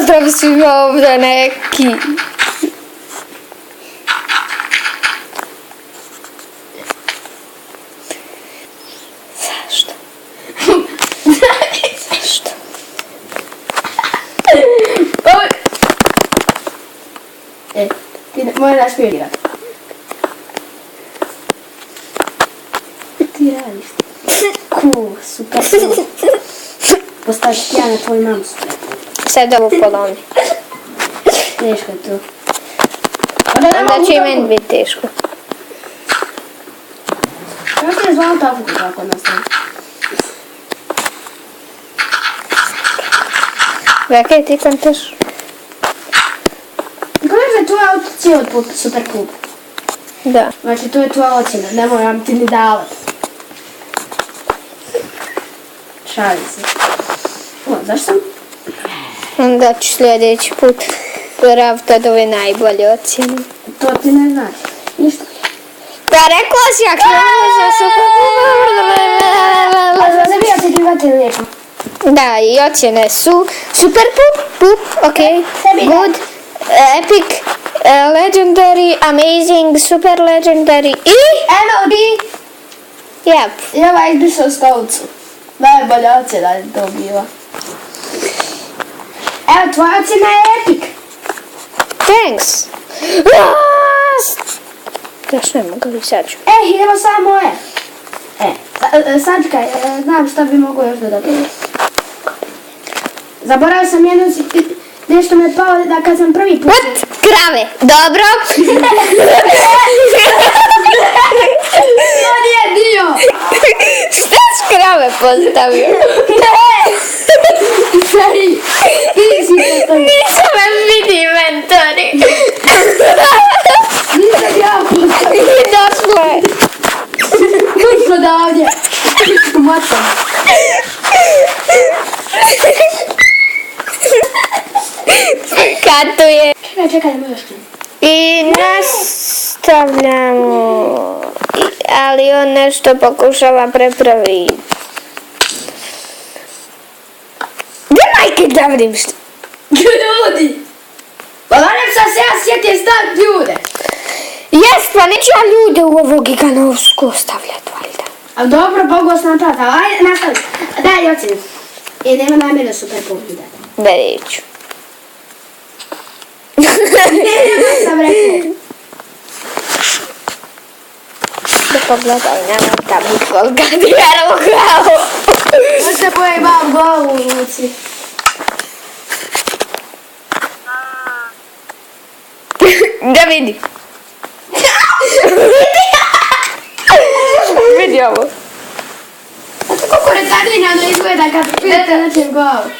pozdrav svima ovdje neki. Zašto? Zašto? Ti moraš špionirati. Ti radiš. Cool, super cool. Postaviš ti ja na tvoju mamu super. Sad ovo polomi. Teško je to. Onda će i meni biti teško. Kako se je zvao tako kako nastavi? Vekaj, ti kontaš? Kako je tvoja ocjena od super klub? Da. Znači, to je tvoja ocjena, ne moram ti ni davati. Šalim se. Zašto sam? Onda ću sljedeći put praviti od ove najbolje ocjene. To ti ne znaš. Ništa. Pa rekla si jak ne može super. A za sebi očekivati lijepo. Da, i ocjene su super pup, ok, good, epic, legendary, amazing, super legendary i NLB. Yep. I ova izbrisao stolicu. Najbolja ocjena je to bila. Evo, tvoja ocjena je epic. Thanks. Još ne mogu li sad ću. Evo samo moje. Sad čekaj, znam šta bi mogo još dodati. Zaboravio sam nešto me je pao da kad sam prvi put... What? Krave. Dobro. To nije dio. Šta si krave postavio? Sorry. Ti si postavio. Nisam me vidi mentori. Nisam ja postavio. Došlo je. Došlo da ovdje. Matam. Katuje. Čekaj, nemoj još ti. I nastavljamo. Ali on nešto pokušava prepraviti. Gdje majke da vidim što? Ljudi! Pa valjam sam se ja sjetio staviti ljude. Jest, pa neću ja ljude u ovo giganovsku ostavljati, valjda. Ali dobro, Bogu vas napraviti, ali ajde nastavi. Daj ocjenu. Nema namjera super pogleda. Da neću. Sam rekao. Da pogledaj, nemam tam nikoga djera u glavu. Možete pojeg malo glavu u ruci. Da vidi. Vidi ovo. A to kako retardinano izgleda kad pidete na čem glavu.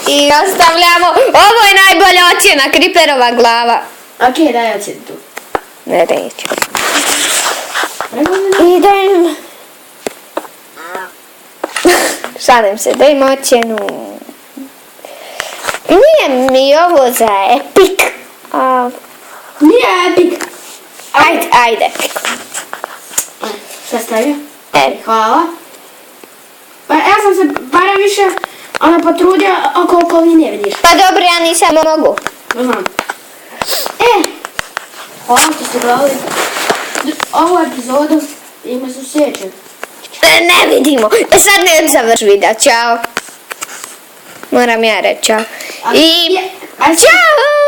I ostavljamo, ovo je najbolja ocjena, Creeperova glava. Okej, daj ocjenu tu. Ne neću. Rekao mi Idem. Šalim se, dajem ocjenu. Nije mi ovo za epic. nije epic. Ajde epic. Šta stavio? Epic. Hvala. Pa ja sam se barem više potrudio oko okoline, vidiš. Pa dobro, ja nisam mogu. Znam. Hvala što ste gledali ovu epizodu i me se sjećam. Ne vidimo. Sad ne završ videa. Ćao. Moram ja reći čao. I... Ćao!